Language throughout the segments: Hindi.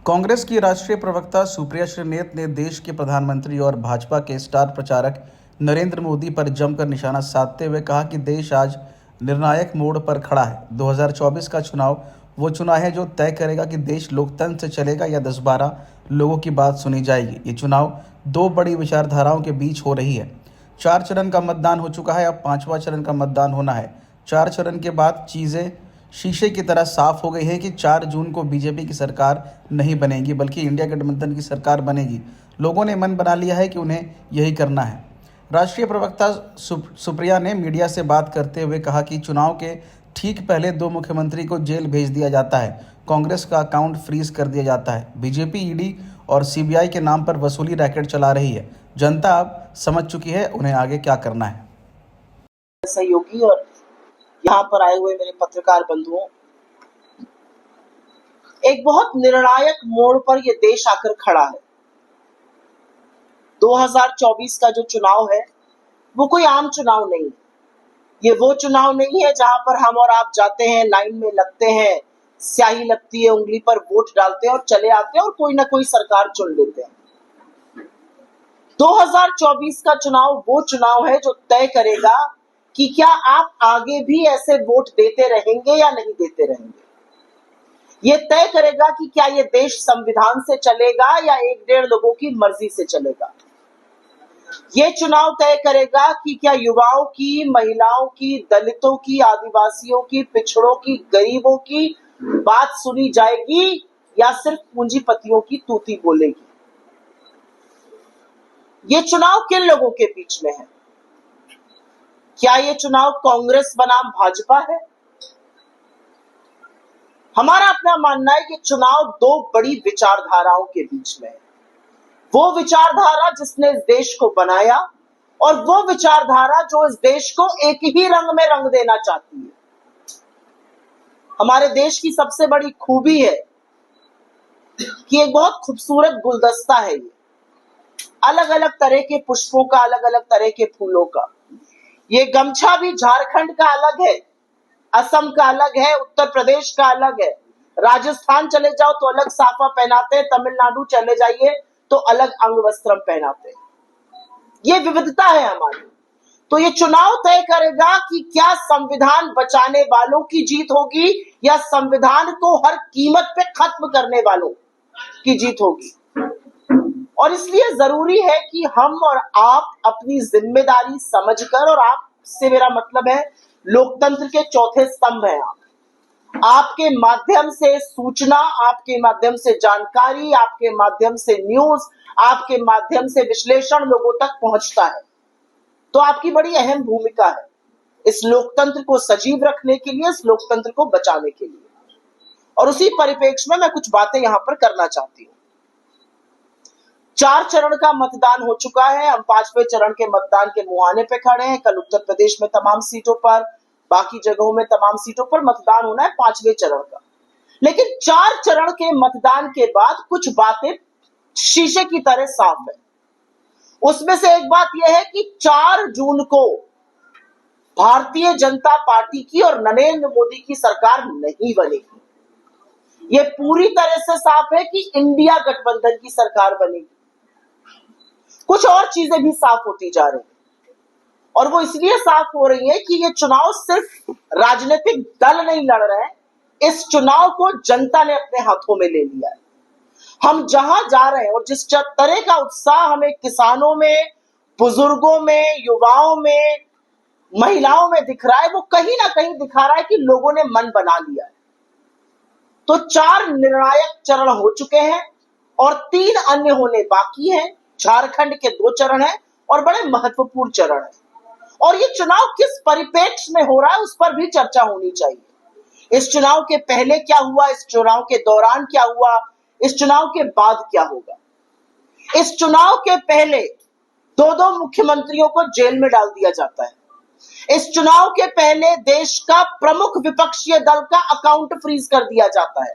कांग्रेस की राष्ट्रीय प्रवक्ता सुप्रिया श्रीनेत ने देश के प्रधानमंत्री और भाजपा के स्टार प्रचारक नरेंद्र मोदी पर जमकर निशाना साधते हुए कहा कि देश आज निर्णायक मोड़ पर खड़ा है। 2024 का चुनाव वो चुनाव है जो तय करेगा कि देश लोकतंत्र से चलेगा या 10-12 लोगों की बात सुनी जाएगी। ये चुनाव दो बड़ी विचारधाराओं के बीच हो रही है। 4 चरण का मतदान हो चुका है, अब 5वां चरण का मतदान होना है। 4 चरण के बाद चीज़ें शीशे की तरह साफ हो गई है कि 4 जून को बीजेपी की सरकार नहीं बनेगी बल्कि इंडिया गठबंधन की सरकार बनेगी। लोगों ने मन बना लिया है कि उन्हें यही करना है। राष्ट्रीय प्रवक्ता सुप्रिया ने मीडिया से बात करते हुए कहा कि चुनाव के ठीक पहले 2 मुख्यमंत्री को जेल भेज दिया जाता है, कांग्रेस का अकाउंट फ्रीज कर दिया जाता है। बीजेपी ईडी और सीबीआई के नाम पर वसूली रैकेट चला रही है। जनता अब समझ चुकी है उन्हें आगे क्या करना है। सहयोगी और यहाँ पर आए हुए मेरे पत्रकार बंधुओं, एक बहुत निर्णायक मोड़ पर यह देश आकर खड़ा है। 2024 का जो चुनाव है वो कोई आम चुनाव नहीं है। ये वो चुनाव नहीं है जहां पर हम और आप जाते हैं, लाइन में लगते हैं, स्याही लगती है, उंगली पर वोट डालते हैं और चले आते हैं और कोई ना कोई सरकार चुन लेते हैं। 2024 का चुनाव वो चुनाव है जो तय करेगा कि क्या आप आगे भी ऐसे वोट देते रहेंगे या नहीं देते रहेंगे। ये तय करेगा कि क्या ये देश संविधान से चलेगा या 1-1.5 लोगों की मर्जी से चलेगा। ये चुनाव तय करेगा कि क्या युवाओं की, महिलाओं की, दलितों की, आदिवासियों की, पिछड़ों की, गरीबों की बात सुनी जाएगी या सिर्फ पूंजीपतियों की तूती बोलेगी। ये चुनाव किन लोगों के बीच में है? क्या ये चुनाव कांग्रेस बनाम भाजपा है? हमारा अपना मानना है कि चुनाव दो बड़ी विचारधाराओं के बीच में है। वो विचारधारा जिसने इस देश को बनाया और वो विचारधारा जो इस देश को एक ही रंग में रंग देना चाहती है। हमारे देश की सबसे बड़ी खूबी है कि एक बहुत खूबसूरत गुलदस्ता है ये, अलग अलग तरह के पुष्पों का, अलग अलग तरह के फूलों का। ये गमछा भी झारखंड का अलग है, असम का अलग है, उत्तर प्रदेश का अलग है। राजस्थान चले जाओ तो अलग साफा पहनाते हैं, तमिलनाडु चले जाइए तो अलग अंग वस्त्रम पहनाते हैं। ये विविधता है हमारी। तो ये चुनाव तय करेगा कि क्या संविधान बचाने वालों की जीत होगी या संविधान को हर कीमत पे खत्म करने वालों की जीत होगी। और इसलिए जरूरी है कि हम और आप अपनी जिम्मेदारी समझकर, और आप से मेरा मतलब है लोकतंत्र के चौथे स्तंभ हैं आपके माध्यम से सूचना, आपके माध्यम से जानकारी, आपके माध्यम से न्यूज, आपके माध्यम से विश्लेषण लोगों तक पहुंचता है। तो आपकी बड़ी अहम भूमिका है इस लोकतंत्र को सजीव रखने के लिए, इस लोकतंत्र को बचाने के लिए। और उसी परिप्रेक्ष्य में मैं कुछ बातें यहां पर करना चाहती हूं। 4 चरण का मतदान हो चुका है, हम 5वें चरण के मतदान के मुहाने पे खड़े हैं। कल उत्तर प्रदेश में तमाम सीटों पर, बाकी जगहों में तमाम सीटों पर मतदान होना है 5वें चरण का। लेकिन 4 चरण के मतदान के बाद कुछ बातें शीशे की तरह साफ है। उसमें से एक बात यह है कि 4 जून को भारतीय जनता पार्टी की और नरेंद्र मोदी की सरकार नहीं बनेगी। यह पूरी तरह से साफ है कि इंडिया गठबंधन की सरकार बनेगी। कुछ और चीजें भी साफ होती जा रही है और वो इसलिए साफ हो रही है कि ये चुनाव सिर्फ राजनीतिक दल नहीं लड़ रहे हैं, इस चुनाव को जनता ने अपने हाथों में ले लिया है। हम जहां जा रहे हैं और जिस तरह का उत्साह हमें किसानों में, बुजुर्गों में, युवाओं में, महिलाओं में दिख रहा है, वो कहीं ना कहीं दिखा रहा है कि लोगों ने मन बना लिया है। तो 4 निर्णायक चरण हो चुके हैं और 3 अन्य होने बाकी हैं। झारखंड के 2 चरण हैं और बड़े महत्वपूर्ण चरण हैं। और ये चुनाव किस परिप्रेक्ष्य में हो रहा है उस पर भी चर्चा होनी चाहिए। इस चुनाव के पहले क्या हुआ, इस चुनाव के दौरान क्या हुआ, इस चुनाव के बाद क्या होगा। इस चुनाव के पहले 2-2 मुख्यमंत्रियों को जेल में डाल दिया जाता है। इस चुनाव के पहले देश का प्रमुख विपक्षी दल का अकाउंट फ्रीज कर दिया जाता है।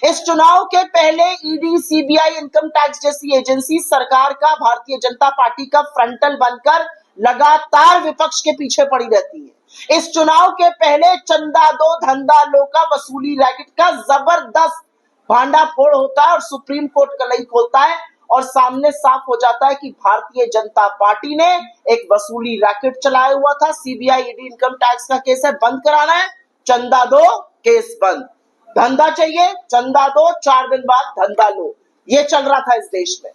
इस चुनाव के पहले ईडी, सीबीआई, इनकम टैक्स जैसी एजेंसी सरकार का, भारतीय जनता पार्टी का फ्रंटल बनकर लगातार विपक्ष के पीछे पड़ी रहती है। इस चुनाव के पहले चंदा दो धंधा लो का वसूली रैकेट का जबरदस्त भांडा फोड़ होता है और सुप्रीम कोर्ट कलई खोलता है और सामने साफ हो जाता है कि भारतीय जनता पार्टी ने एक वसूली रैकेट चलाया हुआ था। सीबीआई ईडी इनकम टैक्स का केस है, बंद कराना है, चंदा दो, केस बंद। धंधा चाहिए, चंदा दो, 4 दिन बाद धंधा लो। ये चल रहा था इस देश में।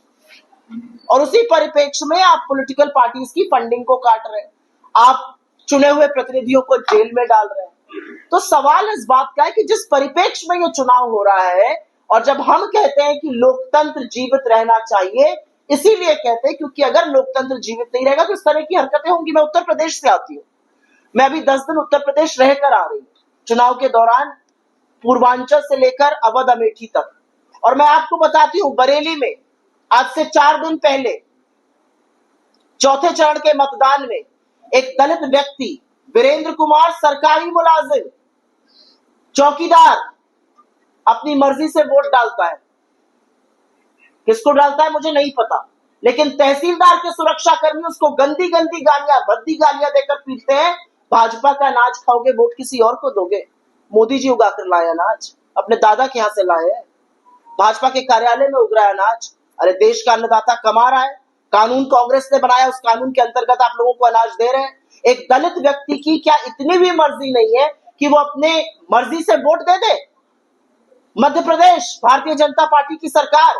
और उसी परिप्रेक्ष्य में आप पॉलिटिकल पार्टीज की फंडिंग को काट रहे हैं, आप चुने हुए प्रतिनिधियों को जेल में डाल रहे हैं। तो सवाल इस बात का है कि जिस परिप्रेक्ष्य में ये चुनाव हो रहा है, और जब हम कहते हैं कि लोकतंत्र जीवित रहना चाहिए, इसीलिए कहते हैं क्योंकि अगर लोकतंत्र जीवित नहीं रहेगा तो इस तरह की हरकतें होंगी। मैं उत्तर प्रदेश से आती हूँ, मैं अभी 10 दिन उत्तर प्रदेश रहकर आ रही हूँ चुनाव के दौरान, पूर्वांचल से लेकर अवध अमेठी तक। और मैं आपको बताती हूँ, बरेली में आज से 4 दिन पहले चौथे चरण के मतदान में एक दलित व्यक्ति वीरेंद्र कुमार, सरकारी मुलाजिम, चौकीदार, अपनी मर्जी से वोट डालता है। किसको डालता है मुझे नहीं पता, लेकिन तहसीलदार के सुरक्षा कर्मी उसको गंदी गंदी गालियां, भद्दी गालियां देकर पीटते हैं। भाजपा का अनाज खाओगे, वोट किसी और को दोगे। मोदी जी उगा कर लाए अनाज, अपने दादा के यहां से लाए हैं, भाजपा के कार्यालय में उग रहा है अनाज। अरे देश का अन्नदाता कमा रहा है, कानून कांग्रेस ने बनाया, उस कानून के अंतर्गत आप लोगों को अनाज दे रहे हैं। एक दलित व्यक्ति की क्या इतनी भी मर्जी नहीं है कि वो अपने मर्जी से वोट दे दे? मध्य प्रदेश भारतीय जनता पार्टी की सरकार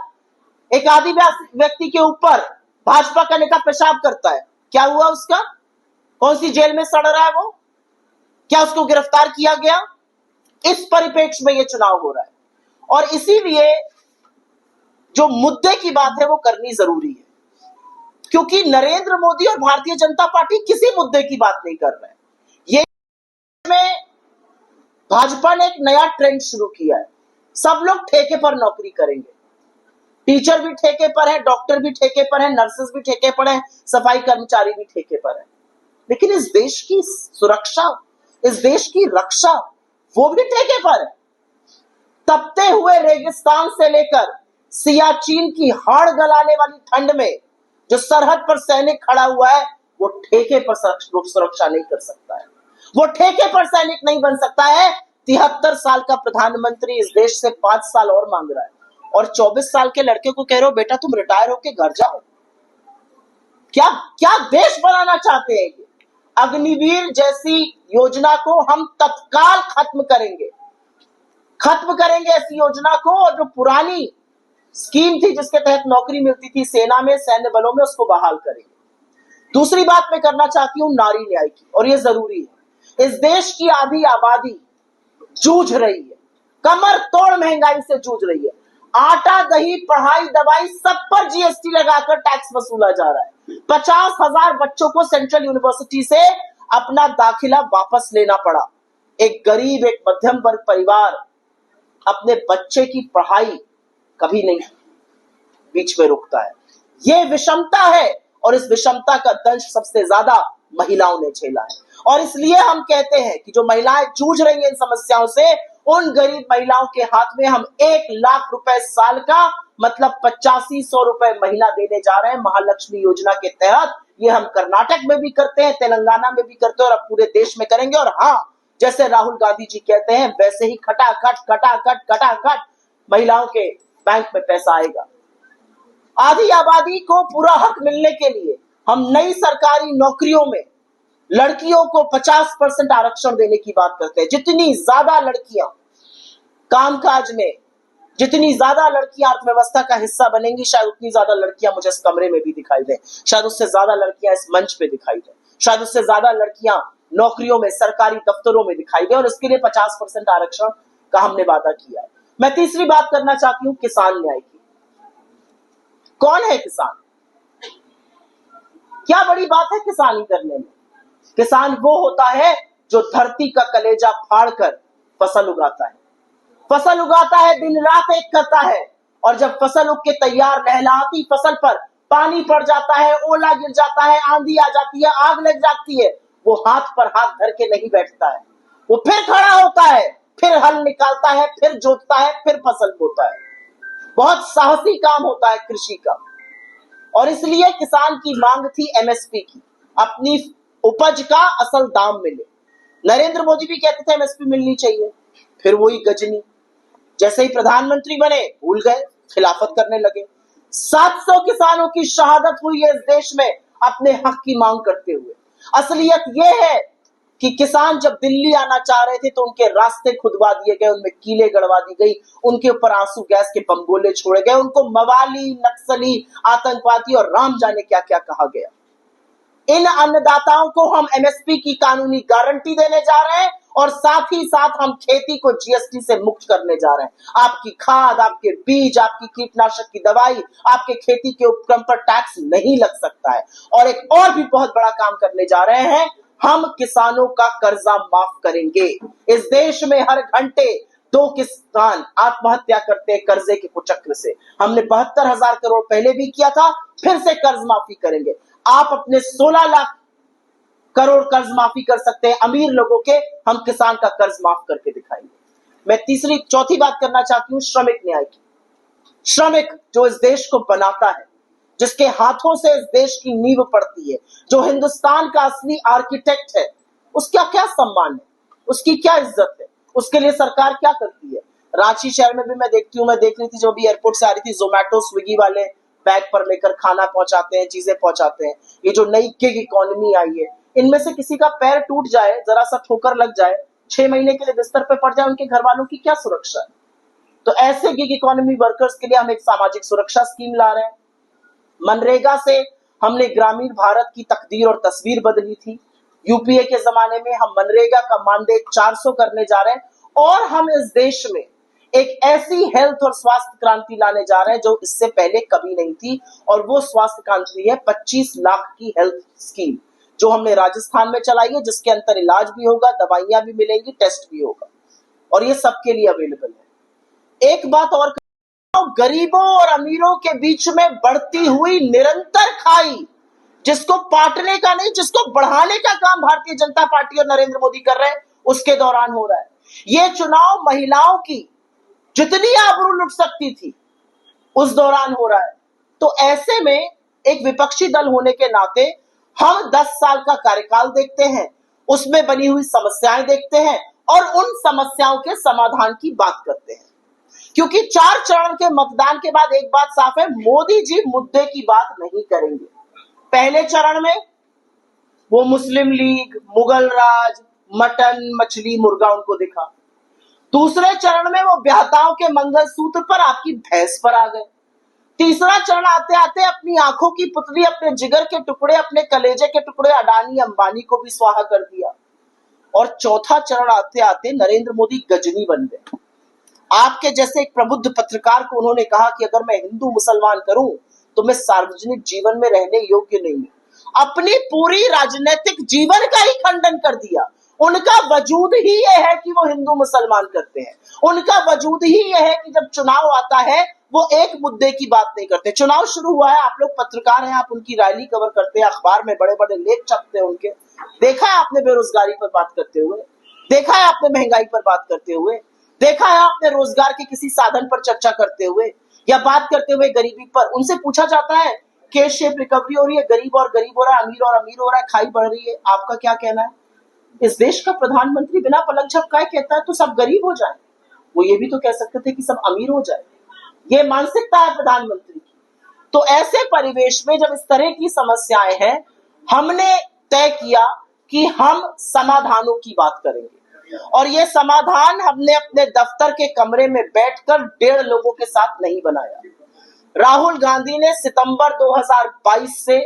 एक आदिवासी व्यक्ति के ऊपर भाजपा का नेता पेशाब करता है, क्या हुआ उसका? कौन सी जेल में सड़ रहा है वो? क्या उसको गिरफ्तार किया गया? इस परिप्रेक्ष्य में ये चुनाव हो रहा है और इसीलिए जो मुद्दे की बात है वो करनी जरूरी है, क्योंकि नरेंद्र मोदी और भारतीय जनता पार्टी किसी मुद्दे की बात नहीं कर रहे हैं। ये में भाजपा ने एक नया ट्रेंड शुरू किया है, सब लोग ठेके पर नौकरी करेंगे। टीचर भी ठेके पर है, डॉक्टर भी ठेके पर है, नर्सेस भी ठेके पर है, सफाई कर्मचारी भी ठेके पर है। लेकिन इस देश की सुरक्षा, इस देश की रक्षा, वो भी ठेके पर है। तपते हुए रेगिस्तान से लेकर सियाचिन की हाड़ गलाने वाली ठंड में जो सरहद पर सैनिक खड़ा हुआ है, वो ठेके पर सुरक्षा नहीं कर सकता है, वो ठेके पर सैनिक नहीं बन सकता है। 73 साल का प्रधानमंत्री इस देश से 5 साल और मांग रहा है और 24 साल के लड़के को कह रहे हो बेटा तुम रिटायर होके घर जाओ। क्या क्या देश बनाना चाहते हैं ये? अग्निवीर जैसी योजना को हम तत्काल खत्म करेंगे ऐसी योजना को, और जो पुरानी स्कीम थी जिसके तहत नौकरी मिलती थी सेना में, सैन्य बलों में, उसको बहाल करेंगे। दूसरी बात मैं करना चाहती हूं नारी न्याय की, और ये जरूरी है। इस देश की आधी आबादी जूझ रही है, कमर तोड़ महंगाई से जूझ रही है। आटा, दही, पढ़ाई, दवाई, सब पर जीएसटी लगाकर टैक्स वसूला जा रहा है। 50,000 बच्चों को सेंट्रल यूनिवर्सिटी से अपना दाखिला वापस लेना पड़ा। एक गरीब, एक मध्यम वर्ग परिवार अपने बच्चे की पढ़ाई कभी नहीं बीच में रुकता है। ये विषमता है और इस विषमता का दंश सबसे ज्यादा महिलाओं ने झेला है। और इसलिए हम कहते हैं कि जो महिलाएं जूझ रही हैं इन समस्याओं से, उन गरीब महिलाओं के हाथ में हम 1 लाख रुपए साल का, मतलब 8500 रुपए महीना देने जा रहे हैं महालक्ष्मी योजना के तहत। ये हम कर्नाटक में भी करते हैं, तेलंगाना में भी करते हैं और अब पूरे देश में करेंगे। और हाँ, जैसे राहुल गांधी जी कहते हैं वैसे ही खटाखट महिलाओं के बैंक में पैसा आएगा। आधी आबादी को पूरा हक मिलने के लिए हम नई सरकारी नौकरियों में लड़कियों को 50% आरक्षण देने की बात करते हैं। जितनी ज्यादा लड़कियां कामकाज में, जितनी ज्यादा लड़कियां अर्थव्यवस्था का हिस्सा बनेंगी, शायद उतनी ज्यादा लड़कियां मुझे इस कमरे में भी दिखाई दें, शायद उससे ज्यादा लड़कियां इस मंच पे दिखाई दें, शायद उससे ज्यादा लड़कियां नौकरियों में, सरकारी दफ्तरों में दिखाई दें। और इसके लिए 50% आरक्षण का हमने वादा किया है। मैं तीसरी बात करना चाहती हूं किसान न्याय की। कौन है किसान? क्या बड़ी बात है किसानी करने में? किसान वो होता है जो धरती का कलेजा फाड़कर फसल उगाता है, फसल उगाता है, दिन रात एक करता है। और जब फसल उग के तैयार लहलहाती फसल पर पानी पड़ जाता है, ओला गिर जाता है, आंधी आ जाती है, आग लग जाती है, वो हाथ पर हाथ धर के नहीं बैठता है, वो फिर खड़ा होता है, फिर हल निकालता है, फिर जोतता है, फिर फसल बोता है। बहुत साहसी काम होता है कृषि का। और इसलिए किसान की मांग थी एमएसपी की, अपनी उपज का असल दाम मिले। नरेंद्र मोदी भी कहते थे एमएसपी मिलनी चाहिए, फिर वही गजनी, जैसे ही प्रधानमंत्री बने भूल गए, खिलाफत करने लगे। 700 किसानों की शहादत हुई है इस देश में अपने हक की मांग करते हुए। असलियत यह है कि किसान जब दिल्ली आना चाह रहे थे तो उनके रास्ते खुदवा दिए गए, उनमें कीलें गड़वा दी गई, उनके ऊपर आंसू गैस के बम गोले छोड़े गए, उनको मवाली, नक्सली, आतंकवादी और राम जाने क्या क्या कहा गया। इन अन्नदाताओं को हम एमएसपी की कानूनी गारंटी देने जा रहे हैं और साथ ही साथ हम खेती को जीएसटी से मुक्त करने जा रहे हैं। आपकी खाद, आपके बीज, आपकी कीटनाशक की दवाई, आपके खेती के उपक्रम पर टैक्स नहीं लग सकता है। और एक और भी बहुत बड़ा काम करने जा रहे हैं, हम किसानों का कर्जा माफ करेंगे। इस देश में हर घंटे 2 किसान आत्महत्या करते हैं कर्जे के कुचक्र से। हमने 72,000 करोड़ पहले भी किया था, फिर से कर्ज माफी करेंगे। आप अपने 16 लाख करोड़ कर्ज माफी कर सकते हैं अमीर लोगों के, हम किसान का कर्ज माफ करके दिखाएंगे। मैं चौथी बात करना चाहती हूं श्रमिक न्याय की। श्रमिक जो इस देश को बनाता है, जिसके हाथों से इस देश की नींव पड़ती है, जो हिंदुस्तान का असली आर्किटेक्ट है, उसका क्या सम्मान है, उसकी क्या इज्जत है, उसके लिए सरकार क्या करती है। रांची शहर में भी मैं देखती हूँ, मैं देख रही थी जब भी एयरपोर्ट से आ रही थी, जोमेटो, स्विगी वाले बैग पर लेकर खाना पहुंचाते हैं, चीजें पहुंचाते हैं। ये जो नई गिग इकोनॉमी आई है, इनमें से किसी का पैर टूट जाए, जरा सा ठोकर लग जाए, 6 महीने के लिए बिस्तर पे पड़ जाए, उनके घर वालों की क्या सुरक्षा है। तो ऐसे गिग इकोनॉमी वर्कर्स के लिए हम एक सामाजिक सुरक्षा स्कीम ला रहे हैं। मनरेगा से हमने ग्रामीण भारत की तकदीर और तस्वीर बदली थी। यूपीए के जमाने में हम मनरेगा का मानदेय 400 करने जा रहे हैं और हम इस देश में एक ऐसी हेल्थ और स्वास्थ्य क्रांति लाने जा रहे हैं जो इससे पहले कभी नहीं थी। और वो स्वास्थ्य क्रांति है 25 लाख की हेल्थ स्कीम जो हमने राजस्थान में चलाई है, जिसके अंदर इलाज भी होगा, दवाइयां भी मिलेंगी, टेस्ट भी होगा और ये सबके लिए अवेलेबल है। एक बात और, गरीबों और अमीरों के बीच में बढ़ती हुई निरंतर खाई, जिसको पाटने का नहीं, जिसको बढ़ाने का काम भारतीय जनता पार्टी और नरेंद्र मोदी कर रहे हैं, उसके दौरान हो रहा है। ये चुनाव महिलाओं की जितनी आबरू लुट सकती थी उस दौरान हो रहा है। तो ऐसे में एक विपक्षी दल होने के नाते हम 10 साल का कार्यकाल देखते हैं, उसमें बनी हुई समस्याएं देखते हैं और उन समस्याओं के समाधान की बात करते हैं। क्योंकि 4 चरण के मतदान के बाद एक बात साफ है, मोदी जी मुद्दे की बात नहीं करेंगे। पहले चरण में वो मुस्लिम लीग, मुगल राज, मटन, मछली, मुर्गा उनको दिखा। दूसरे चरण में वो ब्याहताओं के मंगलसूत्र पर, आपकी भैंस पर आ गए। तीसरा चरण आते आते अपनी आंखों की पुतली, अपने जिगर के टुकड़े, अपने कलेजे के टुकड़े अडानी अंबानी को भी स्वाहा कर दिया। और चौथा चरण आते आते नरेंद्र मोदी गजनी बन गए। आपके जैसे एक प्रबुद्ध पत्रकार को उन्होंने कहा कि अगर मैं हिंदू मुसलमान करूं तो मैं सार्वजनिक जीवन में रहने योग्य नहीं हूं। अपनी पूरी राजनीतिक जीवन का ही खंडन कर दिया। उनका वजूद ही यह है कि वो हिंदू मुसलमान करते हैं। उनका वजूद ही यह है कि जब चुनाव आता है वो एक मुद्दे की बात नहीं करते। चुनाव शुरू हुआ है, आप लोग पत्रकार हैं, आप उनकी रैली कवर करते हैं, अखबार में बड़े बड़े लेख छपते हैं उनके। देखा है आपने बेरोजगारी पर बात करते हुए, देखा है आपने महंगाई पर बात करते हुए, देखा है आपने रोजगार के किसी साधन पर चर्चा करते हुए या बात करते हुए गरीबी पर। उनसे पूछा जाता है के शेप रिकवरी हो रही है, गरीब और गरीब हो रहा है, अमीर और अमीर हो रहा है, खाई बढ़ रही है, आपका क्या कहना है। इस देश का प्रधानमंत्री बिना पलक झपकाए कहता है तो सब गरीब हो जाए। वो ये भी तो कह सकते थे कि सब अमीर हो जाए। ये मानसिकता है प्रधानमंत्री की। तो ऐसे परिवेश में जब इस तरह की समस्याएं हैं, हमने तय किया कि हम समाधानों की बात करेंगे और ये समाधान हमने अपने दफ्तर के कमरे में बैठकर 1.5 लोगों के साथ नहीं बनाया। राहुल गांधी ने सितंबर 2022 से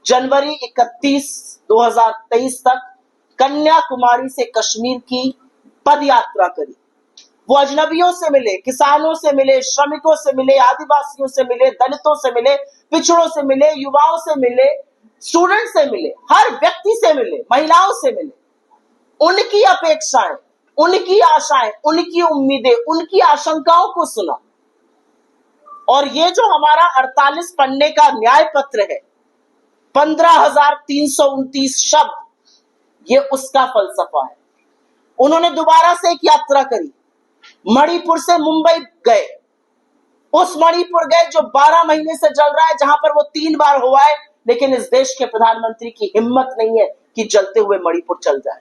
जनवरी 31, 2023 तक कन्याकुमारी से कश्मीर की पद यात्रा करी। वो अजनबियों से मिले, किसानों से मिले, श्रमिकों से मिले, आदिवासियों से मिले, दलितों से मिले, पिछड़ों से मिले, युवाओं से मिले, स्टूडेंट से मिले, हर व्यक्ति से मिले, महिलाओं से मिले। उनकी अपेक्षाएं, उनकी आशाएं, उनकी उम्मीदें, उनकी आशंकाओं को सुना। और ये जो हमारा 48 पन्ने का न्याय पत्र है, 15,329 शब्द, ये उसका फलसफा है। उन्होंने दोबारा से एक यात्रा करी, मणिपुर से मुंबई गए। उस मणिपुर गए जो 12 महीने से जल रहा है, जहां पर वो 3 बार हुआ है, लेकिन इस देश के प्रधानमंत्री की हिम्मत नहीं है कि जलते हुए मणिपुर चल जाए।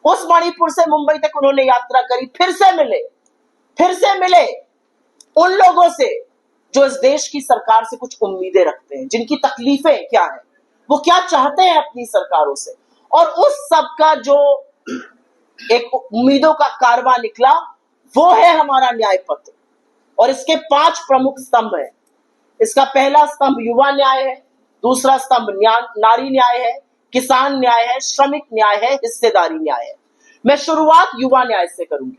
उस मणिपुर से मुंबई तक उन्होंने यात्रा करी, फिर से मिले फिर से मिले उन लोगों से जो इस देश की सरकार से कुछ उम्मीदें रखते हैं, जिनकी तकलीफें क्या है, वो क्या चाहते हैं अपनी सरकारों से, और उस सब का जो एक उम्मीदों का कारवां निकला वो है हमारा न्याय पत्र। और इसके 5 प्रमुख स्तंभ हैं। इसका पहला स्तंभ युवा न्याय है, दूसरा स्तंभ नारी न्याय है, किसान न्याय है, श्रमिक न्याय है, हिस्सेदारी न्याय है। मैं शुरुआत युवा न्याय से करूंगी।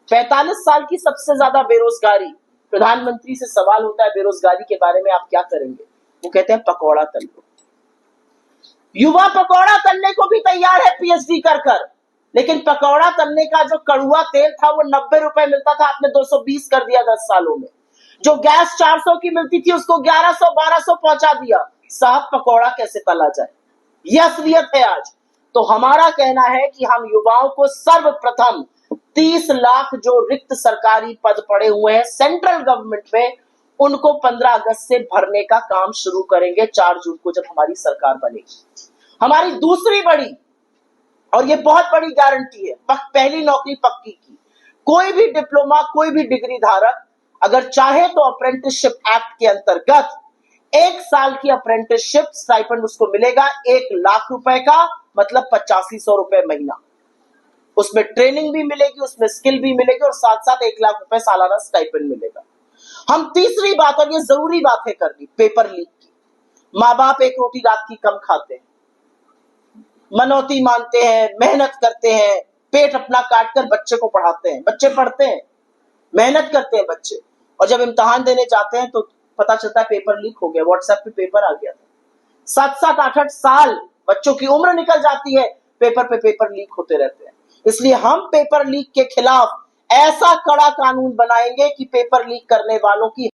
45 साल की सबसे ज्यादा बेरोजगारी, प्रधानमंत्री से सवाल होता है बेरोजगारी के बारे में आप क्या करेंगे, वो कहते हैं पकौड़ा तल लो। युवा पकौड़ा तलने को भी तैयार है पीएचडी कर, लेकिन पकौड़ा तलने का जो कड़ुआ तेल था वो 90 रुपए मिलता था, आपने 220 कर दिया 10 सालों में। जो गैस 400 की मिलती थी उसको 1100-1200 पहुंचा दिया। साहब पकौड़ा कैसे तला जाए, यह असलियत है आज। तो हमारा कहना है कि हम युवाओं को सर्वप्रथम 30 लाख जो रिक्त सरकारी पद पड़े हुए हैं सेंट्रल गवर्नमेंट में, उनको 15 अगस्त से भरने का काम शुरू करेंगे, 4 जून को जब हमारी सरकार बनेगी। हमारी दूसरी बड़ी और ये बहुत बड़ी गारंटी है, पहली नौकरी पक्की की। कोई भी डिप्लोमा, कोई भी डिग्री धारक अगर चाहे तो अप्रेंटिसशिप एक्ट के अंतर्गत 1 साल की अप्रेंटिसशिप स्टाइपेंड उसको मिलेगा 1 लाख रुपए का, मतलब 8500 रुपए महीना। उसमें ट्रेनिंग भी मिलेगी, उसमें स्किल भी मिलेगी और साथ साथ 1 लाख रुपए सालाना स्टाइपेंड मिलेगा। हम तीसरी बात, और ये जरूरी बात है करनी, पेपर लीक की। माँ बाप एक रोटी रात की कम खाते हैं, मनौती मानते हैं, मेहनत करते हैं, पेट अपना काट कर बच्चे को पढ़ाते हैं, बच्चे पढ़ते हैं, मेहनत करते हैं बच्चे, और जब इम्तिहान देने जाते हैं तो पता चलता है पेपर लीक हो गया, व्हाट्सएप पे पेपर आ गया था। 7-7, 8-8 साल बच्चों की उम्र निकल जाती है, पेपर पे पेपर लीक होते रहते हैं। इसलिए हम पेपर लीक के खिलाफ ऐसा कड़ा कानून बनाएंगे कि पेपर लीक करने वालों की